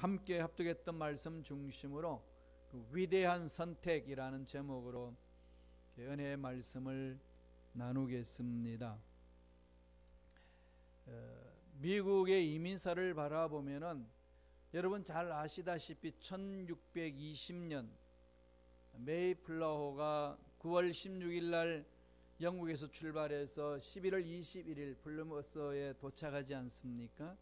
함께 합독했던 말씀 중심으로 그 위대한 선택이라는 제목으로 은혜의 말씀을 나누겠습니다. 미국의 이민사를 바라보면은 여러분 잘 아시다시피 1620년 메이플라워가 9월 16일 날 영국에서 출발해서 11월 21일 플리머스에 도착하지 않습니까?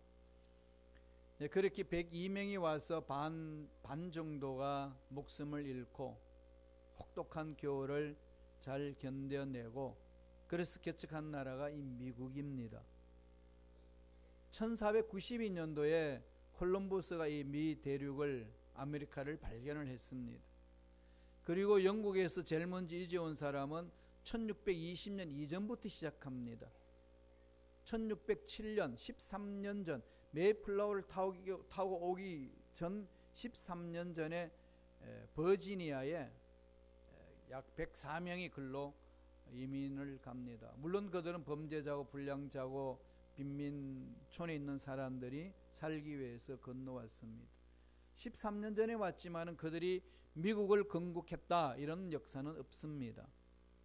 그렇게 102명이 와서 반 정도가 목숨을 잃고 혹독한 겨울을 잘 견뎌내고 그래서 개척한 나라가 이 미국입니다. 1492년도에 콜럼버스가 이 미 대륙을 아메리카를 발견을 했습니다. 그리고 영국에서 제일 먼저 이주온 사람은 1620년 이전부터 시작합니다. 1607년 13년 전 메이플라워를 타고 오기 전 13년 전에 버지니아에 약 104명이 글로 이민을 갑니다. 물론 그들은 범죄자고 불량자고 빈민촌에 있는 사람들이 살기 위해서 건너왔습니다. 13년 전에 왔지만 그들이 미국을 건국했다 이런 역사는 없습니다.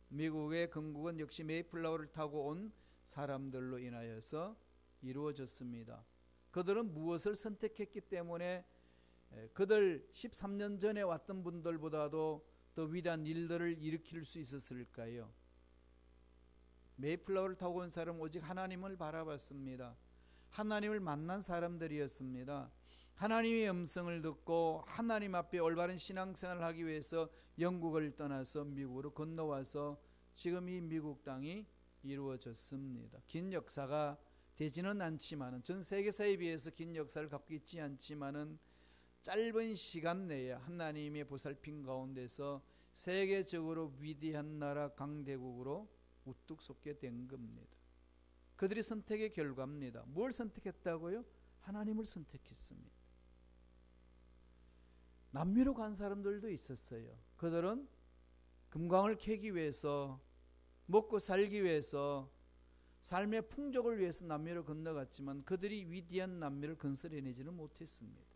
미국의 건국은 역시 메이플라워를 타고 온 사람들로 인하여서 이루어졌습니다. 그들은 무엇을 선택했기 때문에 그들 13년 전에 왔던 분들보다도 더 위대한 일들을 일으킬 수 있었을까요? 메이플라워를 타고 온 사람은 오직 하나님을 바라봤습니다. 하나님을 만난 사람들이었습니다. 하나님의 음성을 듣고 하나님 앞에 올바른 신앙생활을 하기 위해서 영국을 떠나서 미국으로 건너와서 지금 이 미국 땅이 이루어졌습니다. 긴 역사가 되지는 않지만은 전 세계사에 비해서 긴 역사를 갖고 있지 않지만은 짧은 시간 내에 하나님의 보살핌 가운데서 세계적으로 위대한 나라 강대국으로 우뚝 솟게 된 겁니다. 그들이 선택의 결과입니다. 뭘 선택했다고요? 하나님을 선택했습니다. 남미로 간 사람들도 있었어요. 그들은 금광을 캐기 위해서 먹고 살기 위해서 삶의 풍족을 위해서 남미로 건너갔지만 그들이 위대한 남미를 건설해내지는 못했습니다.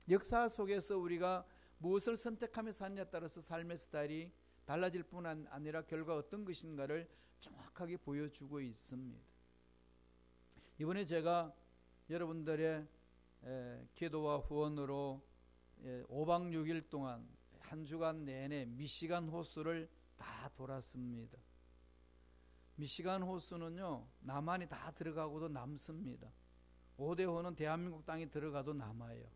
역사 속에서 우리가 무엇을 선택하며 사느냐에 따라서 삶의 스타일이 달라질 뿐 아니라 결과 어떤 것인가를 정확하게 보여주고 있습니다. 이번에 제가 여러분들의 기도와 후원으로 5박 6일 동안 한 주간 내내 미시간 호수를 다 돌았습니다. 미시간 호수는요 남한이 다 들어가고도 남습니다. 오대호는 대한민국 땅이 들어가도 남아요.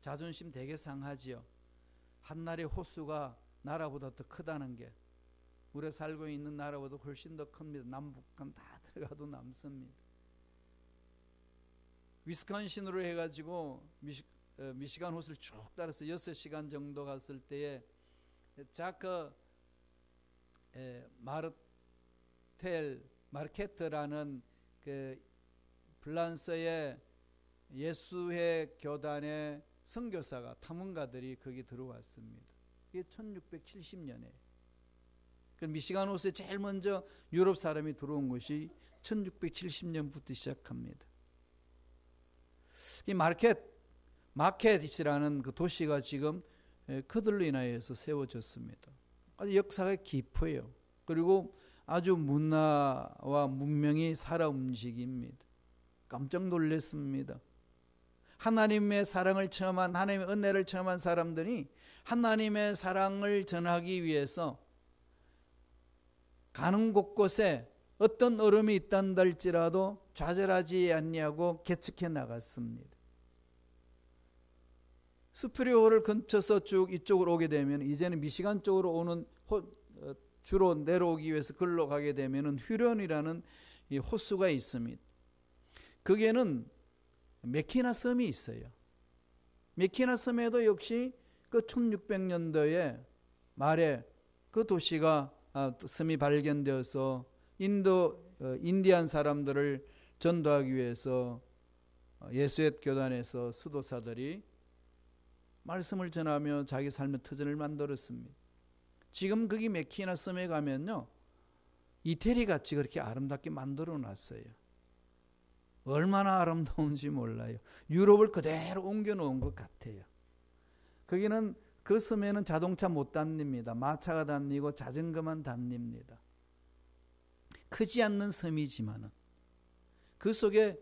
자존심 되게 상하지요. 한나라의 호수가 나라보다 더 크다는 게 우리가 살고 있는 나라보다 훨씬 더 큽니다. 남북한 다 들어가도 남습니다. 위스콘신으로 해가지고 미시간 호수를 쭉 따라서 6시간 정도 갔을 때에 자크 마르케트라는 그 프랑스의 예수회 교단의 선교사가 탐험가들이 거기 들어왔습니다. 이게 1670년에 그 미시간 호수에 제일 먼저 유럽 사람이 들어온 것이 1670년부터 시작합니다. 이 마켓이라는 그 도시가 지금 그들로 인하여서 세워졌습니다. 아주 역사가 깊어요. 그리고 아주 문화와 문명이 살아 움직입니다. 깜짝 놀랐습니다. 하나님의 사랑을 체험한, 하나님의 은혜를 체험한 사람들이 하나님의 사랑을 전하기 위해서 가는 곳곳에 어떤 어려움이 있단다 할지라도 좌절하지 않냐고 개척해 나갔습니다. 스프리호를 근처서 쭉 이쪽으로 오게 되면 이제는 미시간 쪽으로 오는 주로 내려오기 위해서 걸로 가게 되면 휴련이라는 이 호수가 있습니다. 거기에는 메키나 섬이 있어요. 메키나 섬에도 역시 그 1600년도에 말에 그 도시가 섬이 발견되어서 인디안 사람들을 전도하기 위해서 예수의 교단에서 수도사들이 말씀을 전하며 자기 삶의 터전을 만들었습니다. 지금 거기 메키나 섬에 가면요 이태리 같이 그렇게 아름답게 만들어 놨어요. 얼마나 아름다운지 몰라요. 유럽을 그대로 옮겨놓은 것 같아요. 거기는 그 섬에는 자동차 못 다닙니다. 마차가 다니고 자전거만 다닙니다. 크지 않는 섬이지만은 그 속에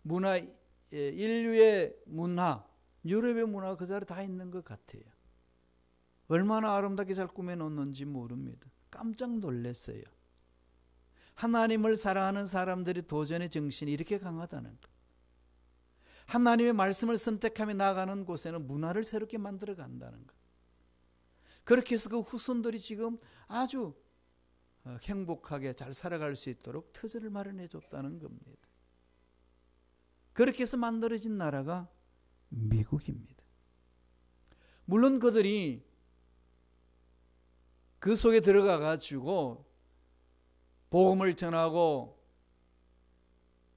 문화, 인류의 문화, 유럽의 문화가 그 자리에 다 있는 것 같아요. 얼마나 아름답게 잘 꾸며놓는지 모릅니다. 깜짝 놀랐어요. 하나님을 사랑하는 사람들이 도전의 정신이 이렇게 강하다는 것. 하나님의 말씀을 선택하며 나아가는 곳에는 문화를 새롭게 만들어 간다는 것. 그렇게 해서 그 후손들이 지금 아주 행복하게 잘 살아갈 수 있도록 터전을 마련해 줬다는 겁니다. 그렇게 해서 만들어진 나라가 미국입니다. 물론 그들이 그 속에 들어가 가지고 복음을 전하고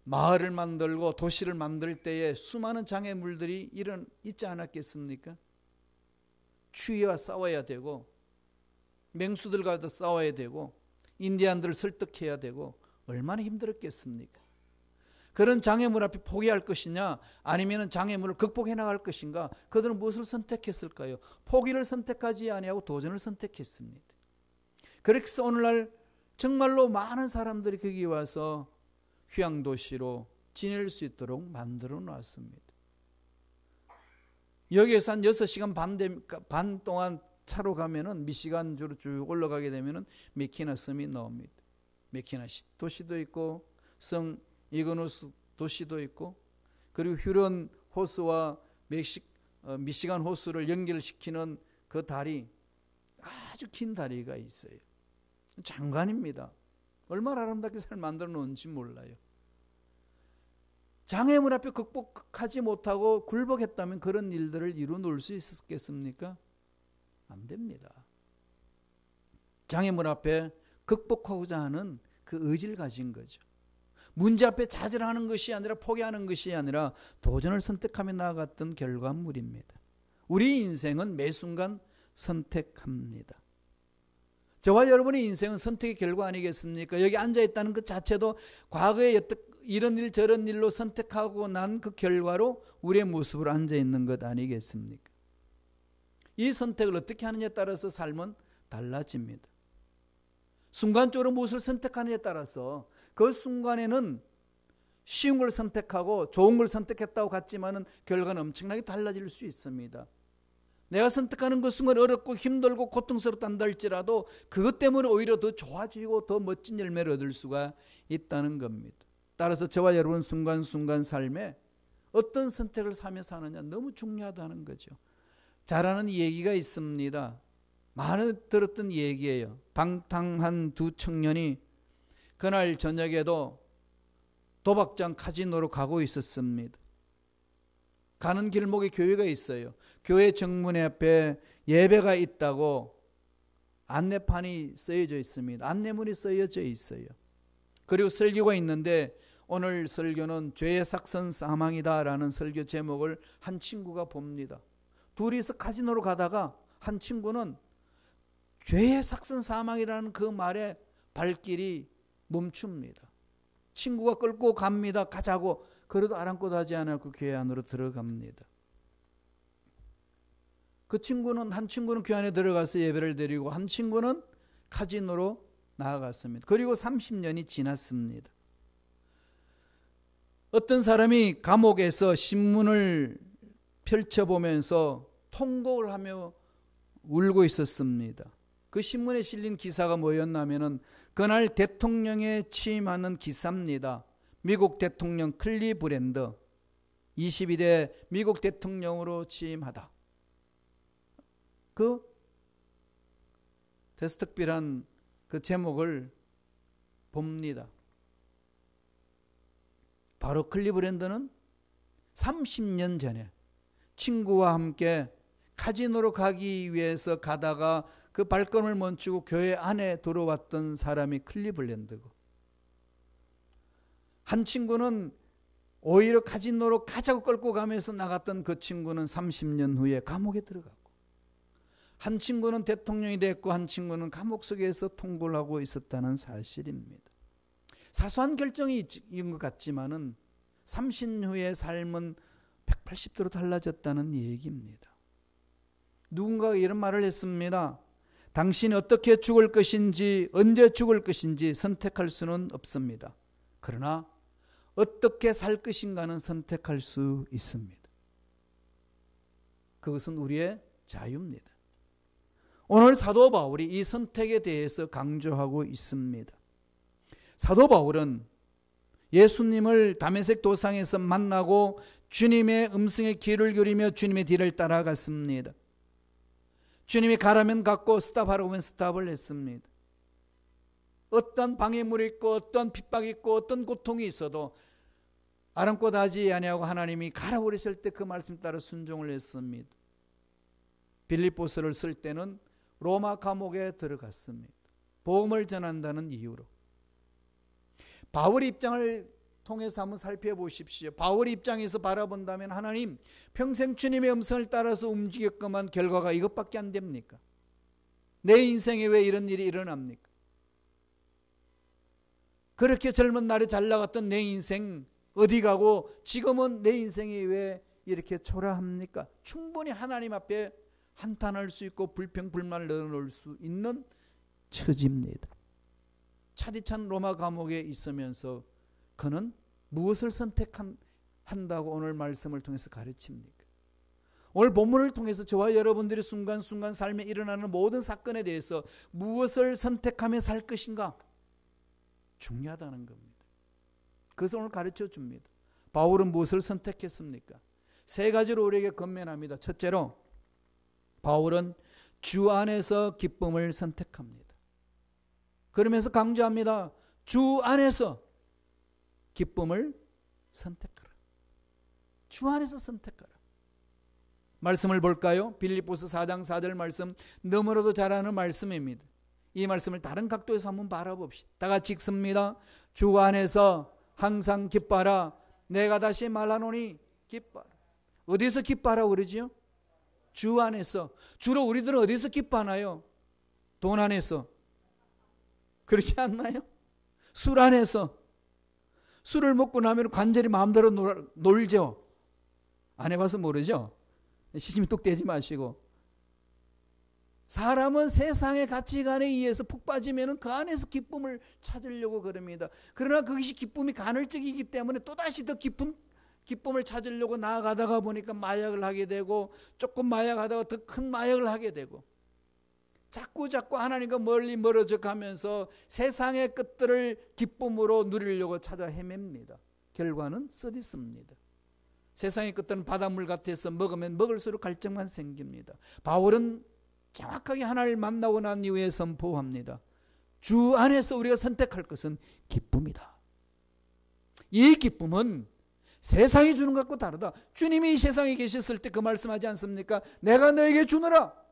마을을 만들고 도시를 만들 때에 수많은 장애물들이 있지 않았겠습니까? 추위와 싸워야 되고 맹수들과도 싸워야 되고 인디안들을 설득해야 되고 얼마나 힘들었겠습니까? 그런 장애물 앞에 포기할 것이냐 아니면 장애물을 극복해 나갈 것인가? 그들은 무엇을 선택했을까요? 포기를 선택하지 아니하고 도전을 선택했습니다. 그래서 오늘날 정말로 많은 사람들이 거기 와서 휴양도시로 지낼 수 있도록 만들어 놨습니다. 여기에서 한 6시간 반 동안 차로 가면은 미시간주로 쭉 올라가게 되면은 메키나 섬이 나옵니다. 메키나 도시도 있고 성 이그누스 도시도 있고 그리고 휴런 호수와 미시간 호수를 연결시키는 그 다리 아주 긴 다리가 있어요. 장관입니다. 얼마나 아름답게 잘 만들어 놓은지 몰라요. 장애물 앞에 극복하지 못하고 굴복했다면 그런 일들을 이루 놓을 수 있었겠습니까? 안 됩니다. 장애물 앞에 극복하고자 하는 그 의지를 가진 거죠. 문제 앞에 좌절하는 것이 아니라 포기하는 것이 아니라 도전을 선택하며 나아갔던 결과물입니다. 우리 인생은 매 순간 선택합니다. 저와 여러분의 인생은 선택의 결과 아니겠습니까? 여기 앉아있다는 것 자체도 과거에 이런 일 저런 일로 선택하고 난 그 결과로 우리의 모습으로 앉아있는 것 아니겠습니까? 이 선택을 어떻게 하느냐에 따라서 삶은 달라집니다. 순간적으로 무엇을 선택하느냐에 따라서 그 순간에는 쉬운 걸 선택하고 좋은 걸 선택했다고 같지만은 결과는 엄청나게 달라질 수 있습니다. 내가 선택하는 그 순간 어렵고 힘들고 고통스럽단다 할지라도 그것 때문에 오히려 더 좋아지고 더 멋진 열매를 얻을 수가 있다는 겁니다. 따라서 저와 여러분 순간순간 삶에 어떤 선택을 하며 사느냐 너무 중요하다는 거죠. 잘 아는 얘기가 있습니다. 많이 들었던 얘기예요. 방탕한 두 청년이 그날 저녁에도 도박장 카지노로 가고 있었습니다. 가는 길목에 교회가 있어요. 교회 정문 앞에 예배가 있다고 안내판이 쓰여져 있습니다. 안내문이 쓰여져 있어요. 그리고 설교가 있는데 오늘 설교는 죄의 삭선 사망이다라는 설교 제목을 한 친구가 봅니다. 둘이서 카지노로 가다가 한 친구는 죄의 삭선 사망이라는 그 말에 발길이 멈춥니다. 친구가 끌고 갑니다. 가자고. 그래도 아랑곳하지 않고 교회 안으로 들어갑니다. 한 친구는 교회 안에 들어가서 예배를 드리고 한 친구는 카지노로 나아갔습니다. 그리고 30년이 지났습니다. 어떤 사람이 감옥에서 신문을 펼쳐보면서 통곡을 하며 울고 있었습니다. 그 신문에 실린 기사가 뭐였냐면은 그날 대통령에 취임하는 기사입니다. 미국 대통령 클리브랜드 22대 미국 대통령으로 취임하다. 그 데스특필한 그 제목을 봅니다. 바로 클리브랜드는 30년 전에 친구와 함께 카지노로 가기 위해서 가다가 그 발걸음을 멈추고 교회 안에 들어왔던 사람이 클리블랜드고 한 친구는 오히려 카지노로 가자고 끌고 가면서 나갔던 그 친구는 30년 후에 감옥에 들어갔고 한 친구는 대통령이 됐고 한 친구는 감옥 속에서 통곡을 하고 있었다는 사실입니다. 사소한 결정인 것 같지만은 삼신 후의 삶은 180도로 달라졌다는 얘기입니다. 누군가가 이런 말을 했습니다. 당신이 어떻게 죽을 것인지, 언제 죽을 것인지 선택할 수는 없습니다. 그러나 어떻게 살 것인가는 선택할 수 있습니다. 그것은 우리의 자유입니다. 오늘 사도 바울이 이 선택에 대해서 강조하고 있습니다. 사도 바울은 예수님을 다메섹 도상에서 만나고 주님의 음성에 귀를 기울이며 주님의 뒤를 따라갔습니다. 주님이 가라면 갔고 스탑하라고 하면 스탑을 했습니다. 어떤 방해물이 있고 어떤 핍박이 있고 어떤 고통이 있어도 아랑곳 하지 아니하고 하나님이 가라고 그러실 때 그 말씀 따라 순종을 했습니다. 빌립보서를 쓸 때는 로마 감옥에 들어갔습니다. 복음을 전한다는 이유로. 바울의 입장을 통해서 한번 살펴보십시오. 바울의 입장에서 바라본다면 하나님 평생 주님의 음성을 따라서 움직였건만 결과가 이것밖에 안 됩니까? 내 인생에 왜 이런 일이 일어납니까? 그렇게 젊은 날에 잘 나갔던 내 인생 어디 가고 지금은 내 인생이 왜 이렇게 초라합니까? 충분히 하나님 앞에 한탄할 수 있고 불평불만을 내놓을 수 있는 처지입니다. 차디찬 로마 감옥에 있으면서 그는 무엇을 선택한다고 오늘 말씀을 통해서 가르칩니까? 오늘 본문을 통해서 저와 여러분들이 순간순간 삶에 일어나는 모든 사건에 대해서 무엇을 선택하며 살 것인가? 중요하다는 겁니다. 그래서 오늘 가르쳐 줍니다. 바울은 무엇을 선택했습니까? 세 가지로 우리에게 권면합니다. 첫째로 바울은 주 안에서 기쁨을 선택합니다. 그러면서 강조합니다. 주 안에서 기쁨을 선택하라. 주 안에서 선택하라. 말씀을 볼까요? 빌립보서 4장 4절 말씀, 너무나도 잘 아는 말씀입니다. 이 말씀을 다른 각도에서 한번 바라봅시다. 다 같이 읽습니다. 주 안에서 항상 기뻐하라. 내가 다시 말하노니 기뻐하라. 어디서 기뻐하라고 그러지요? 주 안에서. 주로 우리들은 어디서 기뻐하나요? 돈 안에서. 그렇지 않나요? 술 안에서. 술을 먹고 나면 관절이 마음대로 놀죠. 안 해봐서 모르죠. 시심 뚝 떼지 마시고. 사람은 세상의 가치관에 의해서 푹 빠지면 그 안에서 기쁨을 찾으려고 그럽니다. 그러나 그것이 기쁨이 간헐적이기 때문에 또다시 더 깊은 기쁨을 찾으려고 나아가다가 보니까 마약을 하게 되고, 조금 마약하다가 더 큰 마약을 하게 되고, 자꾸 하나님과 멀리 멀어져 가면서 세상의 것들을 기쁨으로 누리려고 찾아 헤맵니다. 결과는 썩있습니다. 세상의 것들은 바닷물 같아서 먹으면 먹을수록 갈증만 생깁니다. 바울은 정확하게 하나님을 만나고 난 이후에 선포합니다. 주 안에서 우리가 선택할 것은 기쁨이다. 이 기쁨은 세상이 주는 것과 다르다. 주님이 이 세상에 계셨을 때 그 말씀하지 않습니까? 내가 너에게 주노라.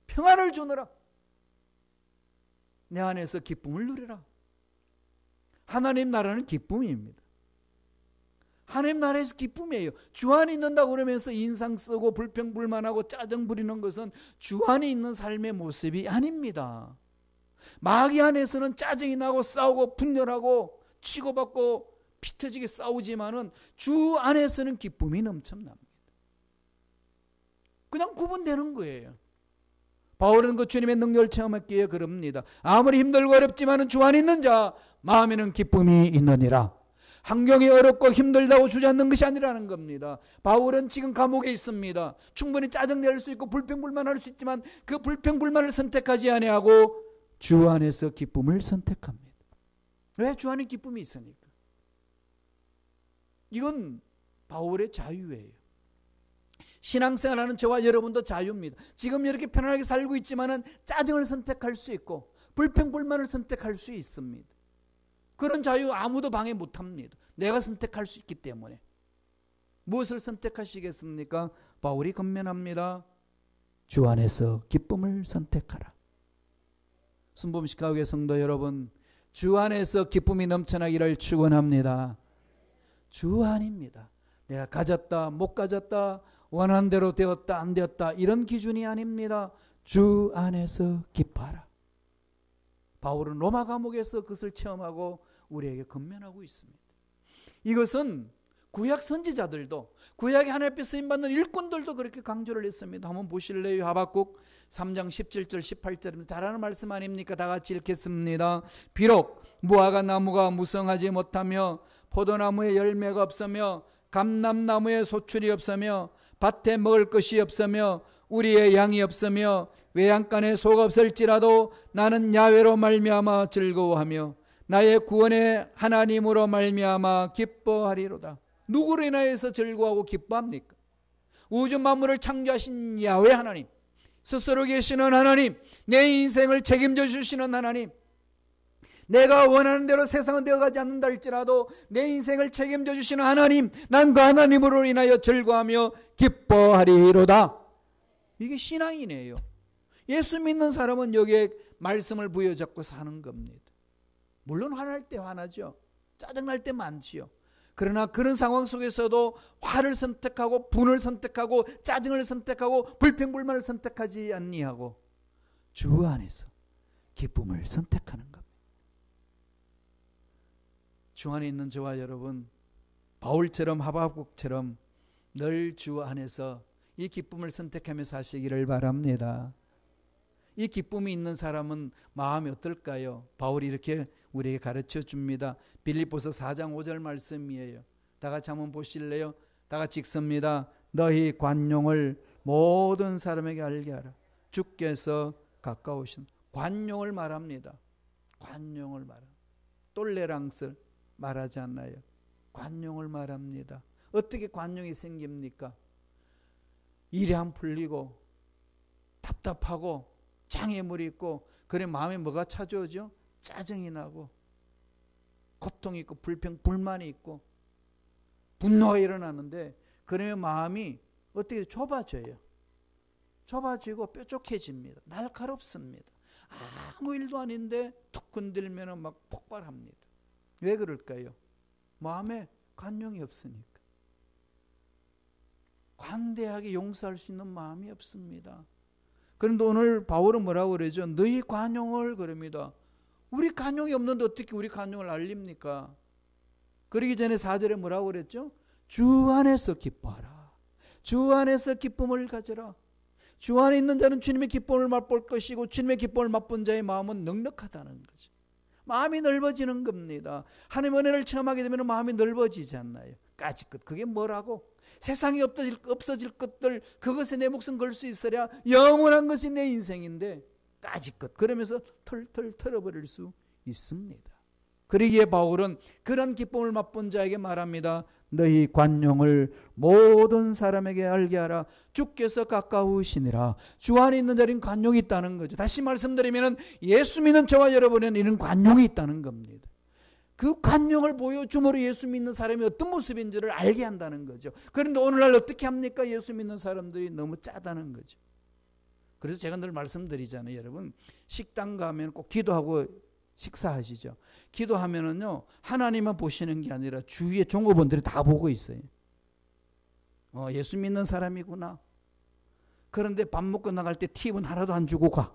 평안을 주노라. 내 안에서 기쁨을 누리라. 하나님 나라는 기쁨입니다. 하나님 나라에서 기쁨이에요. 주 안에 있는다고 그러면서 인상 쓰고 불평불만하고 짜증 부리는 것은 주 안에 있는 삶의 모습이 아닙니다. 마귀 안에서는 짜증이 나고 싸우고 분열하고 치고받고 피 터지게 싸우지만은 주 안에서는 기쁨이 넘쳐납니다. 그냥 구분되는 거예요. 바울은 그 주님의 능력을 체험했기에 그럽니다. 아무리 힘들고 어렵지만은 주 안에 있는 자 마음에는 기쁨이 있느니라. 환경이 어렵고 힘들다고 주저앉는 것이 아니라는 겁니다. 바울은 지금 감옥에 있습니다. 충분히 짜증낼 수 있고 불평불만할 수 있지만 그 불평불만을 선택하지 아니하고 주 안에서 기쁨을 선택합니다. 왜? 주 안에 기쁨이 있으니까. 이건 바울의 자유예요. 신앙생활하는 저와 여러분도 자유입니다. 지금 이렇게 편안하게 살고 있지만은 짜증을 선택할 수 있고 불평불만을 선택할 수 있습니다. 그런 자유 아무도 방해 못합니다. 내가 선택할 수 있기 때문에. 무엇을 선택하시겠습니까? 바울이 권면합니다. 주 안에서 기쁨을 선택하라. 순복음식 가옥의 성도 여러분, 주 안에서 기쁨이 넘쳐나기를 축원합니다. 주 안입니다. 내가 가졌다 못 가졌다 원하는 대로 되었다 안 되었다 이런 기준이 아닙니다. 주 안에서 기뻐하라. 바울은 로마 감옥에서 그것을 체험하고 우리에게 권면하고 있습니다. 이것은 구약 선지자들도, 구약의 하나님 앞에 쓰임받는 일꾼들도 그렇게 강조를 했습니다. 한번 보실래요? 하박국 3장 17절 18절입니다. 잘하는 말씀 아닙니까? 다 같이 읽겠습니다. 비록 무화과 나무가 무성하지 못하며 포도나무에 열매가 없으며 감람나무에 소출이 없으며 밭에 먹을 것이 없으며 우리의 양이 없으며 외양간에 소가 없을지라도 나는 야훼로 말미암아 즐거워하며 나의 구원의 하나님으로 말미암아 기뻐하리로다. 누구로 인하여서 즐거워하고 기뻐합니까? 우주 만물을 창조하신 야훼 하나님, 스스로 계시는 하나님, 내 인생을 책임져 주시는 하나님, 내가 원하는 대로 세상은 되어가지 않는다 할지라도 내 인생을 책임져 주시는 하나님, 난 그 하나님으로 인하여 즐거워하며 기뻐하리로다. 이게 신앙이네요. 예수 믿는 사람은 여기에 말씀을 부여잡고 사는 겁니다. 물론 화날 때 화나죠. 짜증날 때 많지요. 그러나 그런 상황 속에서도 화를 선택하고 분을 선택하고 짜증을 선택하고 불평불만을 선택하지 아니하고 주 안에서 기쁨을 선택하는 겁니다. 주 안에 있는 저와 여러분, 바울처럼 하박국처럼 늘 주 안에서 이 기쁨을 선택하며 사시기를 바랍니다. 이 기쁨이 있는 사람은 마음이 어떨까요? 바울이 이렇게 우리에게 가르쳐 줍니다. 빌립보서 4장 5절 말씀이에요. 다 같이 한번 보실래요? 다 같이 읽습니다. 너희 관용을 모든 사람에게 알게 하라. 주께서 가까우신, 관용을 말합니다. 관용을 말합니다. 똘레랑스를 말하지 않나요? 관용을 말합니다. 어떻게 관용이 생깁니까? 일이 안 풀리고 답답하고 장애물이 있고 그래 마음에 뭐가 찾아오죠? 짜증이 나고 고통이 있고 불만이 있고 분노가 일어나는데, 그러면 마음이 어떻게 좁아져요? 좁아지고 뾰족해집니다. 날카롭습니다. 아무 일도 아닌데 툭 건들면 막 폭발합니다. 왜 그럴까요? 마음에 관용이 없으니까. 관대하게 용서할 수 있는 마음이 없습니다. 그런데 오늘 바울은 뭐라고 그러죠? 너희 관용을 그럽니다. 우리 관용이 없는데 어떻게 우리 관용을 알립니까? 그러기 전에 4절에 뭐라고 그랬죠? 주 안에서 기뻐하라. 주 안에서 기쁨을 가져라. 주 안에 있는 자는 주님의 기쁨을 맛볼 것이고 주님의 기쁨을 맛본 자의 마음은 넉넉하다는 거죠. 마음이 넓어지는 겁니다. 하나님의 은혜를 체험하게 되면 마음이 넓어지지 않나요? 까짓것, 그게 뭐라고? 세상이 없어질 것들, 그것에 내 목숨 걸 수 있으랴. 영원한 것이 내 인생인데 까짓것, 그러면서 털털 털어버릴 수 있습니다. 그러기에 바울은 그런 기쁨을 맛본 자에게 말합니다. 너희 관용을 모든 사람에게 알게 하라. 주께서 가까우시니라. 주 안에 있는 자는 관용이 있다는 거죠. 다시 말씀드리면 예수 믿는 저와 여러분에는 이런 관용이 있다는 겁니다. 그 관용을 보여줌으로 예수 믿는 사람이 어떤 모습인지를 알게 한다는 거죠. 그런데 오늘날 어떻게 합니까? 예수 믿는 사람들이 너무 짜다는 거죠. 그래서 제가 늘 말씀드리잖아요. 여러분, 식당 가면 꼭 기도하고 식사하시죠. 기도하면은요, 하나님만 보시는 게 아니라 주위의 종업원들이 다 보고 있어요. 예수 믿는 사람이구나. 그런데 밥 먹고 나갈 때 팁은 하나도 안 주고 가.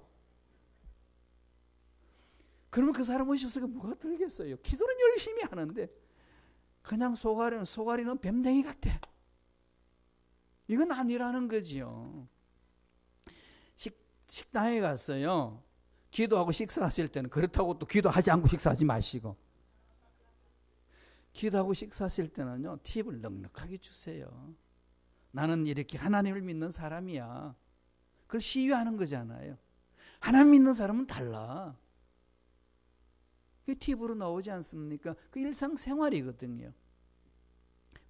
그러면 그 사람 오셔서 뭐가 들겠어요? 기도는 열심히 하는데 그냥 소가리는 뱀댕이 같아. 이건 아니라는 거지요. 식당에 갔어요. 기도하고 식사하실 때는 그렇다고 또 기도하지 않고 식사하지 마시고, 기도하고 식사하실 때는요, 팁을 넉넉하게 주세요. 나는 이렇게 하나님을 믿는 사람이야. 그걸 시위하는 거잖아요. 하나님 믿는 사람은 달라. 그게 팁으로 나오지 않습니까? 그 일상생활이거든요.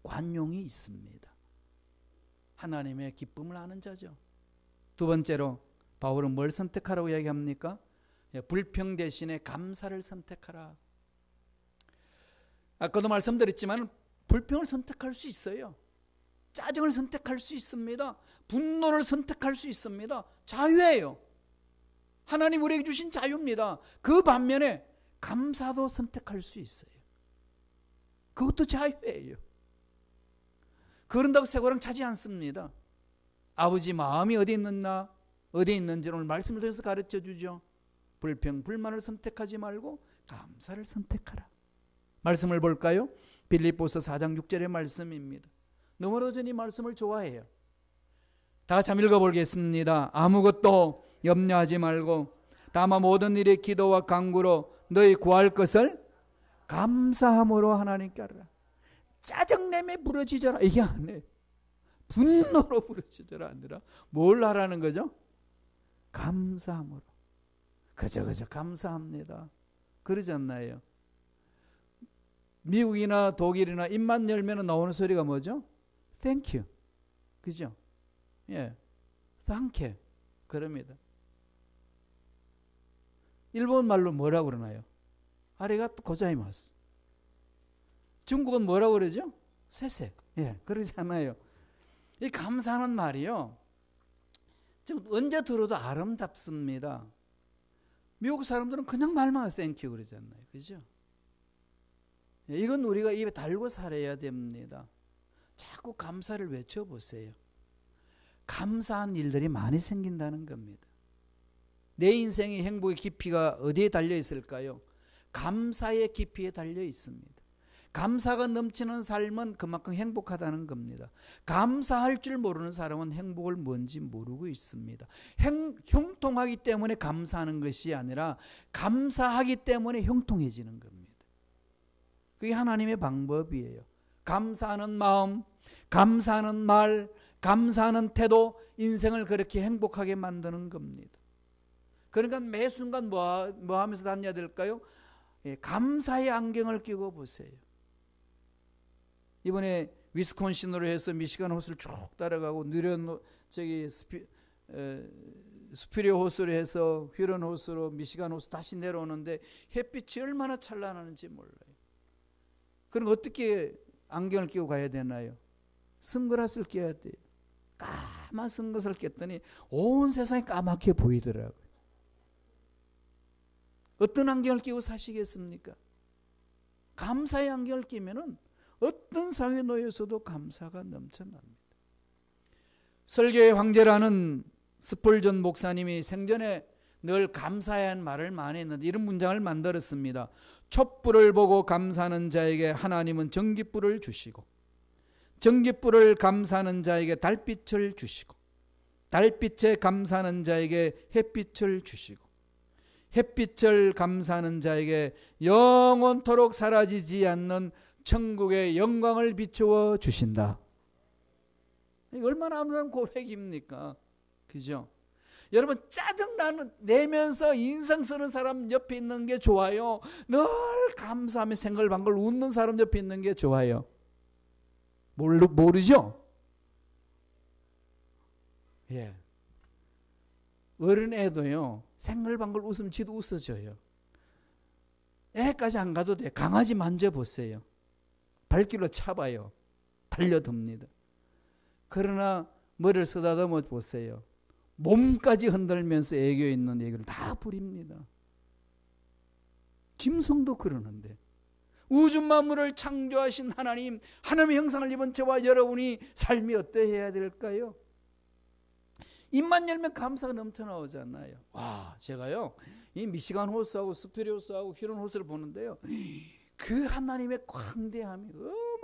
관용이 있습니다. 하나님의 기쁨을 아는 자죠. 두 번째로 바울은 뭘 선택하라고 이야기합니까? 불평 대신에 감사를 선택하라. 아까도 말씀드렸지만 불평을 선택할 수 있어요. 짜증을 선택할 수 있습니다. 분노를 선택할 수 있습니다. 자유예요. 하나님 우리에게 주신 자유입니다. 그 반면에 감사도 선택할 수 있어요. 그것도 자유예요. 그런다고 쇠고랑 차지 않습니다. 아버지 마음이 어디 있는지를 오늘 말씀을 통해서 가르쳐 주죠. 불평, 불만을 선택하지 말고 감사를 선택하라. 말씀을 볼까요? 빌립보서 4장 6절의 말씀입니다. 너무나도 저는 이 말씀을 좋아해요. 다 같이 한번 읽어보겠습니다. 아무것도 염려하지 말고 다만 모든 일에 기도와 간구로 너희 구할 것을 감사함으로 하나님께 하라. 짜증내며 부르짖어라 이게 아니에요. 분노로 부르짖어라 아니라 뭘 하라는 거죠? 감사함으로. 그저 감사합니다. 그러지 않나요? 미국이나 독일이나 입만 열면 나오는 소리가 뭐죠? Thank you. 그죠? 예, Thank you. 그럽니다. 일본 말로 뭐라고 그러나요? 아리가또 고자이마스. 중국은 뭐라고 그러죠? 세세. 예, 그러지 않아요. 이 감사하는 말이요. 지금 언제 들어도 아름답습니다. 미국 사람들은 그냥 말만 땡큐 그러지 않나요? 그죠? 예, 이건 우리가 입에 달고 살아야 됩니다. 자꾸 감사를 외쳐보세요. 감사한 일들이 많이 생긴다는 겁니다. 내 인생의 행복의 깊이가 어디에 달려 있을까요? 감사의 깊이에 달려 있습니다. 감사가 넘치는 삶은 그만큼 행복하다는 겁니다. 감사할 줄 모르는 사람은 행복을 뭔지 모르고 있습니다. 형통하기 때문에 감사하는 것이 아니라 감사하기 때문에 형통해지는 겁니다. 그게 하나님의 방법이에요. 감사하는 마음, 감사하는 말, 감사하는 태도, 인생을 그렇게 행복하게 만드는 겁니다. 그러니까 매 순간 뭐 하면서 다녀야 될까요? 예, 감사의 안경을 끼고 보세요. 이번에 위스콘신으로 해서 미시간 호수를 쭉 따라가고 스피리오 호수로 해서 휴런 호수로 미시간 호수 다시 내려오는데 햇빛이 얼마나 찬란한지 몰라요. 그럼 어떻게 안경을 끼고 가야 되나요? 선글라스를 껴야 돼요. 까만 선글라스를 꼈더니 온 세상이 까맣게 보이더라고요. 어떤 안경을 끼고 사시겠습니까? 감사의 안경을 끼면은 어떤 상황에 놓여서도 감사가 넘쳐납니다. 설교의 황제라는 스폴전 목사님이 생전에 늘 감사해야 하는 말을 많이 했는데 이런 문장을 만들었습니다. 촛불을 보고 감사하는 자에게 하나님은 전깃불을 주시고 전깃불을 감사하는 자에게 달빛을 주시고 달빛에 감사하는 자에게 햇빛을 주시고 햇빛을 감사하는 자에게 영원토록 사라지지 않는 천국의 영광을 비추어 주신다. 이게 얼마나 아름다운 고백입니까? 그죠? 여러분 짜증내면서 인상 쓰는 사람 옆에 있는 게 좋아요? 늘 감사하며 생글방글 웃는 사람 옆에 있는 게 좋아요? 모르죠? 예. 어른 애도요 생글방글 웃으면 지도 웃어져요. 애까지 안 가도 돼. 강아지 만져보세요. 발길로 차봐요. 달려듭니다. 그러나 머리를 쓰다듬어 보세요. 몸까지 흔들면서 애교 있는 애교를 다 부립니다. 짐승도 그러는데 우주 만물을 창조하신 하나님, 하나님의 형상을 입은 저와 여러분이 삶이 어떠해야 될까요? 입만 열면 감사가 넘쳐나오잖아요. 와, 제가요 이 미시간 호수하고 스피리 호수하고 휴런 호수를 보는데요, 그 하나님의 광대함이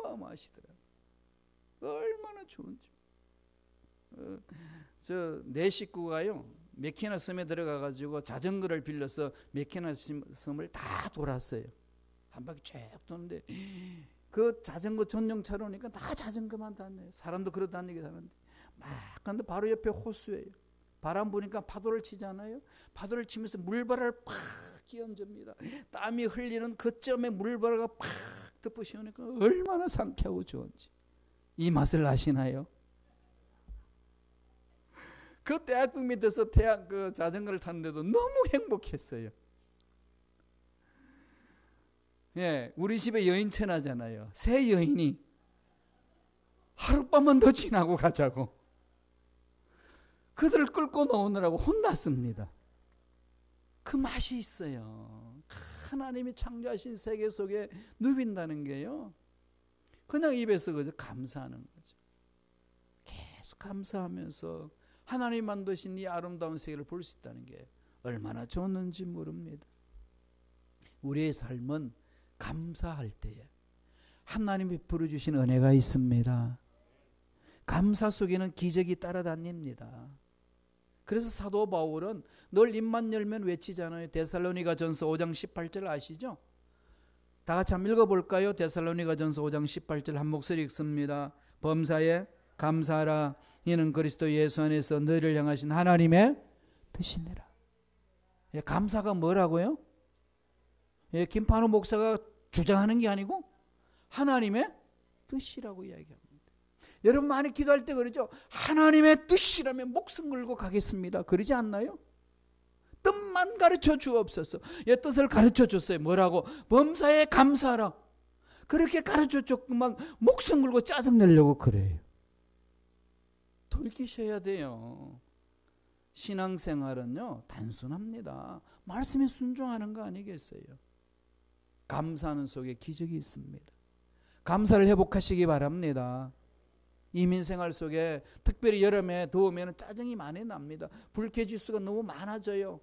어마어마하시더라고요. 얼마나 좋은지. 내 식구가요 메키나 섬에 들어가가지고 자전거를 빌려서 메키나 섬을 다 돌았어요. 한 바퀴 쭉 도는데 그 자전거 전용 차로니까 다 자전거만 다녀요. 사람도 걸어 다니게 하는데 막 근데 바로 옆에 호수예요. 바람 부니까 파도를 치잖아요. 파도를 치면서 물바람을 팍 끼얹습니다. 땀이 흘리는 그 점에 물바람가 팍 덮으시니까 얼마나 상쾌하고 좋은지. 이 맛을 아시나요? 그 대학병 밑에서 그 자전거를 탔는데도 너무 행복했어요. 예, 우리 집에 여인 천하잖아요. 새 여인이 하룻밤만 더 지나고 가자고 그들을 끌고 나오느라고 혼났습니다. 그 맛이 있어요. 하나님이 창조하신 세계 속에 누빈다는 게요, 그냥 입에서 그저 감사하는 거죠. 계속 감사하면서 하나님 만드신 이 아름다운 세계를 볼 수 있다는 게 얼마나 좋은지 모릅니다. 우리의 삶은 감사할 때에 하나님이 베풀어 주신 은혜가 있습니다. 감사 속에는 기적이 따라다닙니다. 그래서 사도 바울은 늘 입만 열면 외치잖아요. 데살로니가전서 5장 18절 아시죠? 다 같이 한번 읽어볼까요? 데살로니가전서 5장 18절 한 목소리 읽습니다. 범사에 감사하라. 이는 그리스도 예수 안에서 너희를 향하신 하나님의 뜻이니라. 예, 감사가 뭐라고요? 예, 김판호 목사가 주장하는 게 아니고 하나님의 뜻이라고 이야기합니다. 여러분 많이 기도할 때 그러죠. 하나님의 뜻이라면 목숨 걸고 가겠습니다. 그러지 않나요? 뜻만 가르쳐 주옵소서. 예, 뜻을 가르쳐 줬어요. 뭐라고? 범사에 감사하라. 그렇게 가르쳐 줬고 막 목숨 걸고 짜증내려고 그래요. 돌이키셔야 돼요. 신앙생활은요 단순합니다. 말씀에 순종하는 거 아니겠어요? 감사하는 속에 기적이 있습니다. 감사를 회복하시기 바랍니다. 이민생활 속에 특별히 여름에 더우면 짜증이 많이 납니다. 불쾌지수가 너무 많아져요.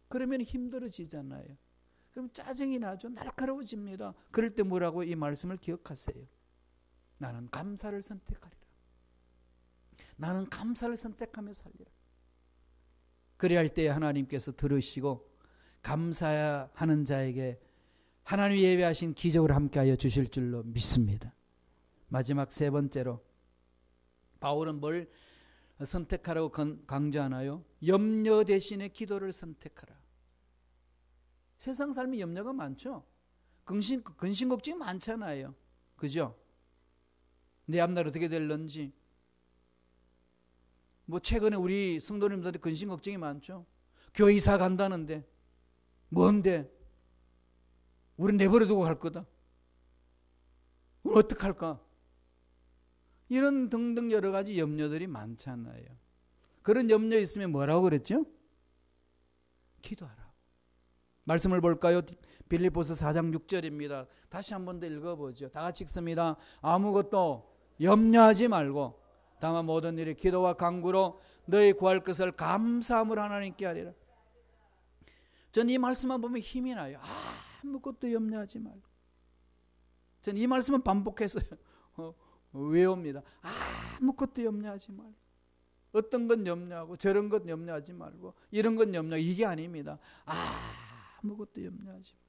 그러면 힘들어지잖아요. 그럼 짜증이 나죠. 날카로워집니다. 그럴 때 뭐라고? 이 말씀을 기억하세요. 나는 감사를 선택하리라. 나는 감사를 선택하며 살리라. 그래야 할 때에 하나님께서 들으시고 감사하는 자에게 하나님이 예배하신 기적을 함께하여 주실 줄로 믿습니다. 마지막 세 번째로 바울은 뭘 선택하라고 강조하나요? 염려 대신에 기도를 선택하라. 세상 삶에 염려가 많죠. 근심 걱정이 많잖아요. 그죠? 내 앞날 어떻게 될런지. 뭐 최근에 우리 성도님들한테 근심 걱정이 많죠. 교회 이사 간다는데 뭔데? 우린 내버려두고 갈 거다. 우리 어떡할까? 이런 등등 여러 가지 염려들이 많잖아요. 그런 염려 있으면 뭐라고 그랬죠? 기도하라. 말씀을 볼까요? 빌립보서 4장 6절입니다. 다시 한 번 더 읽어보죠. 다 같이 읽습니다. 아무것도 염려하지 말고 다만 모든 일에 기도와 간구로 너희 구할 것을 감사함으로 하나님께 하리라. 전 이 말씀만 보면 힘이 나요. 아무것도 염려하지 말고. 전 이 말씀은 반복해서 외웁니다. 아무것도 염려하지 말고. 어떤 건 염려하고 저런 건 염려하지 말고 이런 건 염려, 이게 아닙니다. 아무것도 염려하지 말고.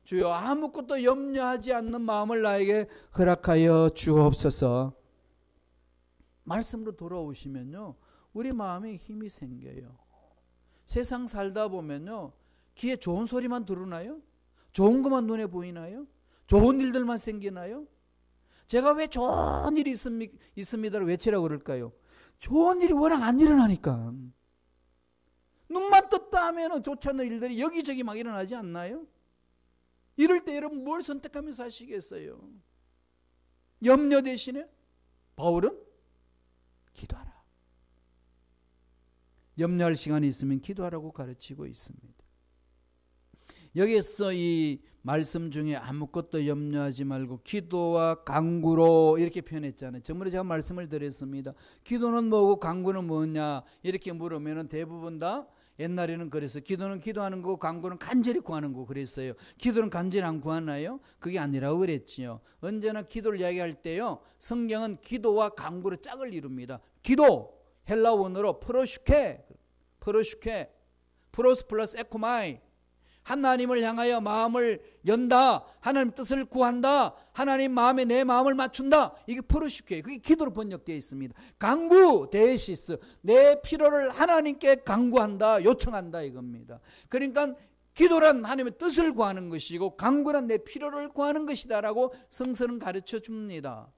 주여 아무것도 염려하지 않는 마음을 나에게 허락하여 주옵소서. 말씀으로 돌아오시면요 우리 마음에 힘이 생겨요. 세상 살다 보면요 귀에 좋은 소리만 들으나요? 좋은 것만 눈에 보이나요? 좋은 일들만 생기나요? 제가 왜 좋은 일이 있습니다를 외치라고 그럴까요? 좋은 일이 워낙 안 일어나니까. 눈만 떴다 하면 좋지 않은 일들이 여기저기 막 일어나지 않나요? 이럴 때 여러분 뭘 선택하며 사시겠어요? 염려 대신에 바울은 기도하라. 염려할 시간이 있으면 기도하라고 가르치고 있습니다. 여기서 이 말씀 중에 아무것도 염려하지 말고 기도와 간구로 이렇게 표현했잖아요. 전번에 제가 말씀을 드렸습니다. 기도는 뭐고 간구는 뭐냐 이렇게 물으면 대부분 다 옛날에는 그랬어요. 기도는 기도하는 거고 간구는 간절히 구하는 거고 그랬어요. 기도는 간절히 안 구하나요? 그게 아니라고 그랬지요. 언제나 기도를 이야기할 때요 성경은 기도와 간구로 짝을 이룹니다. 기도 헬라 원어로 프로슈케 프로스 플러스 에코마이, 하나님을 향하여 마음을 연다, 하나님 뜻을 구한다, 하나님 마음에 내 마음을 맞춘다, 이게 프로슈케, 그게 기도로 번역되어 있습니다. 간구 데시스, 내 필요를 하나님께 간구한다, 요청한다 이겁니다. 그러니까 기도란 하나님의 뜻을 구하는 것이고 간구란 내 필요를 구하는 것이다라고 성서는 가르쳐 줍니다.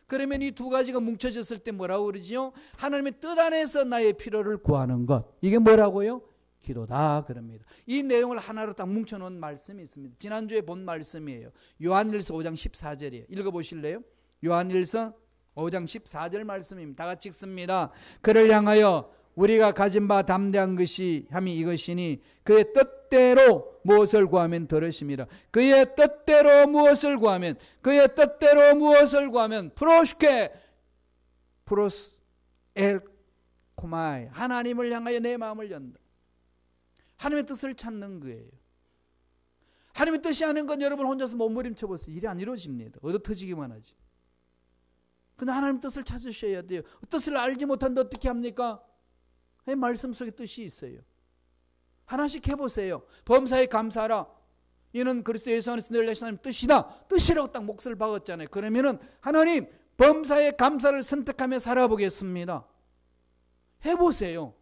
그러면 이 두 가지가 뭉쳐졌을 때 뭐라고 그러지요? 하나님의 뜻 안에서 나의 필요를 구하는 것, 이게 뭐라고요? 기도다 그럽니다. 이 내용을 하나로 딱 뭉쳐놓은 말씀이 있습니다. 지난주에 본 말씀이에요. 요한일서 5장 14절이에요. 읽어보실래요? 요한일서 5장 14절 말씀입니다. 다 같이 읽습니다. 그를 향하여 우리가 가진 바 담대한 것이 함이 이것이니 그의 뜻대로 무엇을 구하면 들으심이라. 그의 뜻대로 무엇을 구하면, 그의 뜻대로 무엇을 구하면 프로슈케 프로스 엘 코마이, 하나님을 향하여 내 마음을 연다. 하나님의 뜻을 찾는 거예요. 하나님의 뜻이 아닌 건 여러분 혼자서 몸부림쳐 보세요. 일이 안 이루어집니다. 얻어 터지기만 하지. 근데 하나님 뜻을 찾으셔야 돼요. 뜻을 알지 못한데 어떻게 합니까? 말씀 속에 뜻이 있어요. 하나씩 해보세요. 범사에 감사하라. 이는 그리스도 예수 안에서 늘 내신 하나님 뜻이다. 뜻이라고 딱 몫을 박았잖아요. 그러면은 하나님 범사에 감사를 선택하며 살아보겠습니다. 해보세요.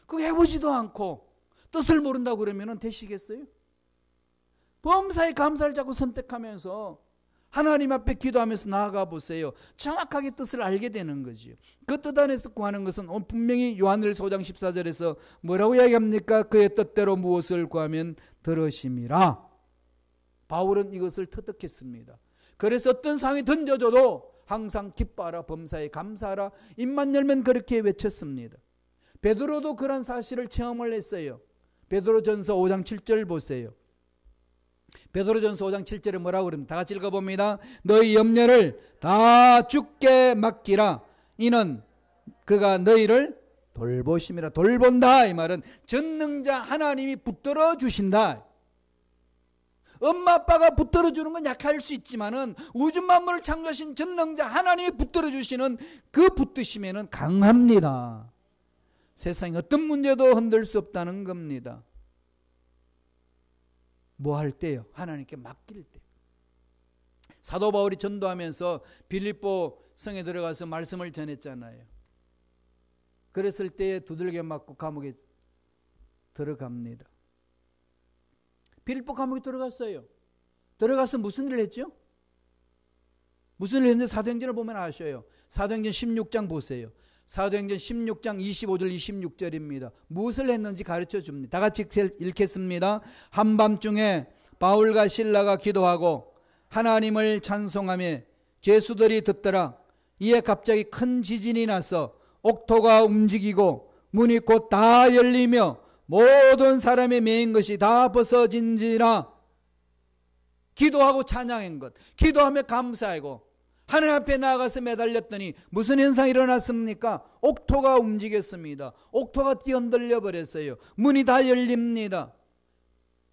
그거 해보지도 않고 뜻을 모른다고 그러면은 되시겠어요? 범사에 감사를 자꾸 선택하면서 하나님 앞에 기도하면서 나아가 보세요. 정확하게 뜻을 알게 되는 거죠. 그 뜻 안에서 구하는 것은 분명히 요한일서 5장 14절에서 뭐라고 이야기합니까? 그의 뜻대로 무엇을 구하면 들으심이라. 바울은 이것을 터득했습니다. 그래서 어떤 상황이 던져줘도 항상 기뻐하라, 범사에 감사하라, 입만 열면 그렇게 외쳤습니다. 베드로도 그런 사실을 체험을 했어요. 베드로전서 5장 7절 보세요. 베드로전서 5장 7절에 뭐라고 그럽니다. 다 같이 읽어봅니다. 너희 염려를 다 주께 맡기라. 이는 그가 너희를 돌보심이라. 돌본다 이 말은 전능자 하나님이 붙들어 주신다. 엄마 아빠가 붙들어 주는 건 약할 수 있지만은 우주 만물을 창조하신 전능자 하나님이 붙들어 주시는 그 붙드심에는 강합니다. 세상에 어떤 문제도 흔들 수 없다는 겁니다. 뭐 할 때요? 하나님께 맡길 때. 사도 바울이 전도하면서 빌립보 성에 들어가서 말씀을 전했잖아요. 그랬을 때에 두들겨 맞고 감옥에 들어갑니다. 빌립보 감옥에 들어갔어요. 들어가서 무슨 일을 했죠? 무슨 일을 했는데 사도행전을 보면 아셔요. 사도행전 16장 보세요. 사도행전 16장 25절 26절입니다. 무엇을 했는지 가르쳐 줍니다. 다 같이 읽겠습니다. 한밤중에 바울과 실라가 기도하고 하나님을 찬송하며 죄수들이 듣더라. 이에 갑자기 큰 지진이 나서 옥토가 움직이고 문이 곧 다 열리며 모든 사람의 매인 것이 다 벗어진지라. 기도하고 찬양한 것, 기도하며 감사하고 하나님 앞에 나아가서 매달렸더니 무슨 현상이 일어났습니까? 옥토가 움직였습니다. 옥토가 뛰어들려 버렸어요. 문이 다 열립니다.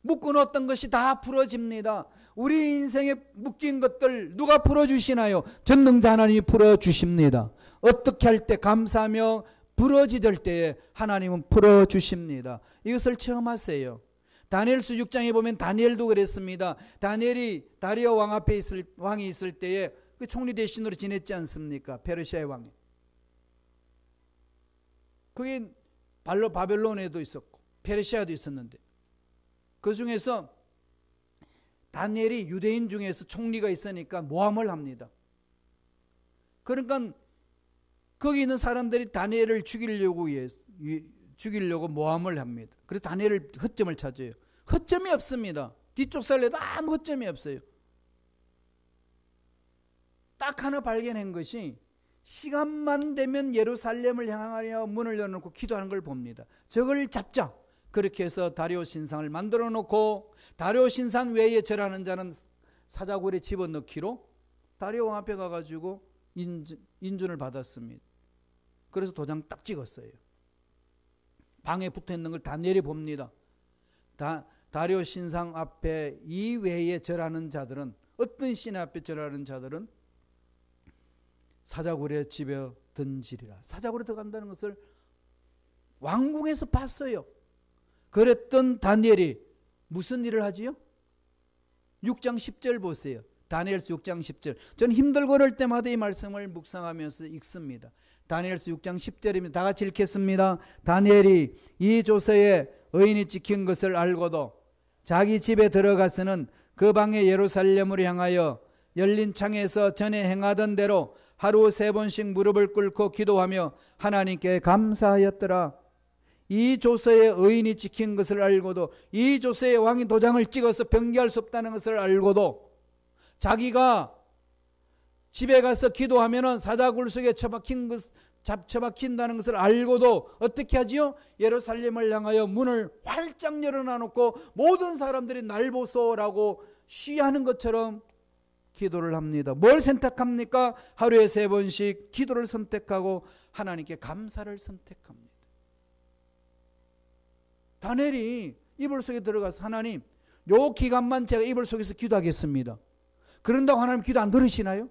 묶어놓았던 것이 다 풀어집니다. 우리 인생에 묶인 것들 누가 풀어주시나요? 전능자 하나님이 풀어주십니다. 어떻게 할 때 감사하며 부러지될 때에 하나님은 풀어주십니다. 이것을 체험하세요. 다니엘서 6장에 보면 다니엘도 그랬습니다. 다니엘이 다리오 왕 앞에 왕이 있을 때에 그 총리 대신으로 지냈지 않습니까? 페르시아의 왕이. 그게 바벨론에도 있었고 페르시아도 있었는데 그 중에서 다니엘이 유대인 중에서 총리가 있으니까 모함을 합니다. 그러니까 거기 있는 사람들이 다니엘을 죽이려고 모함을 합니다. 그래서 다니엘을 허점을 찾아요. 허점이 없습니다. 뒤쪽 살려도 아무 허점이 없어요. 딱 하나 발견한 것이 시간만 되면 예루살렘을 향하여 문을 열어놓고 기도하는 걸 봅니다. 저걸 잡자. 그렇게 해서 다리오 신상을 만들어 놓고 다리오 신상 외에 절하는 자는 사자굴에 집어넣기로 다리오 왕 앞에 가가지고 인준을 받았습니다. 그래서 도장 딱 찍었어요. 방에 붙어있는 걸 다니엘이 봅니다. 다리오 신상 앞에 이외에 절하는 자들은 어떤 신 앞에 절하는 자들은 사자굴에 집어 던지리라. 사자굴에 들어간다는 것을 왕궁에서 봤어요. 그랬던 다니엘이 무슨 일을 하지요? 6장 10절 보세요. 다니엘서 6장 10절. 저는 힘들고 그럴 때마다 이 말씀을 묵상하면서 읽습니다. 다니엘서 6장 10절입니다. 다 같이 읽겠습니다. 다니엘이 이 조서에 의인이 찍힌 것을 알고도 자기 집에 들어가서는 그 방에 예루살렘으로 향하여 열린 창에서 전에 행하던 대로 하루 3번씩 무릎을 꿇고 기도하며 하나님께 감사하였더라. 이 조서에 의인이 찍힌 것을 알고도 이 조서에 왕이 도장을 찍어서 변개할 수 없다는 것을 알고도 자기가 집에 가서 기도하면은 사자굴 속에 처박힌다는 것을 알고도 어떻게 하지요? 예루살렘을 향하여 문을 활짝 열어놔놓고 모든 사람들이 날 보소라고 시하는 것처럼 기도를 합니다. 뭘 선택합니까? 하루에 3번씩 기도를 선택하고 하나님께 감사를 선택합니다. 다니엘이 이불 속에 들어가서 하나님 요 기간만 제가 이불 속에서 기도하겠습니다. 그런다고 하나님 기도 안 들으시나요?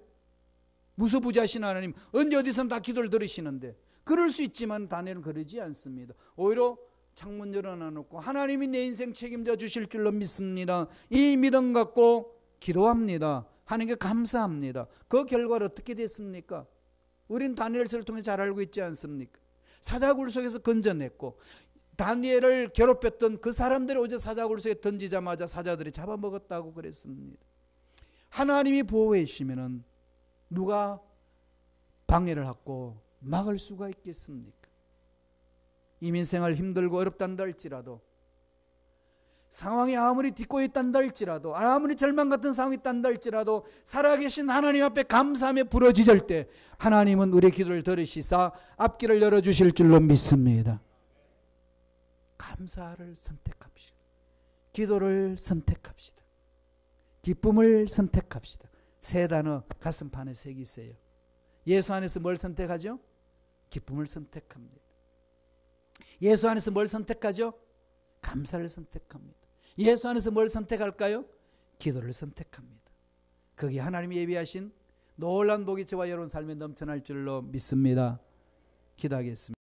무소부지하신 하나님 언제 어디선 다 기도를 들으시는데, 그럴 수 있지만 다니엘은 그러지 않습니다. 오히려 창문 열어놔놓고 하나님이 내 인생 책임져 주실 줄로 믿습니다. 이 믿음 갖고 기도합니다. 하나님께 감사합니다. 그 결과를 어떻게 됐습니까? 우리는 다니엘서를 통해 잘 알고 있지 않습니까? 사자굴 속에서 건져냈고, 다니엘을 괴롭혔던 그 사람들이 오직 사자굴 속에 던지자마자 사자들이 잡아먹었다고 그랬습니다. 하나님이 보호해 주시면은 누가 방해를 하고 막을 수가 있겠습니까? 이민생활 힘들고 어렵단다 할지라도, 상황이 아무리 딛고 있단다 할지라도, 아무리 절망 같은 상황이 있단다 할지라도 살아계신 하나님 앞에 감사하며 부르짖을 때 하나님은 우리의 기도를 들으시사 앞길을 열어주실 줄로 믿습니다. 감사를 선택합시다. 기도를 선택합시다. 기쁨을 선택합시다. 세 단어 가슴판에 새기세요. 예수 안에서 뭘 선택하죠? 기쁨을 선택합니다. 예수 안에서 뭘 선택하죠? 감사를 선택합니다. 예수 안에서 뭘 선택할까요? 기도를 선택합니다. 거기에 하나님이 예비하신 놀라운 복이 저와 여러분 삶에 넘쳐날 줄로 믿습니다. 기도하겠습니다.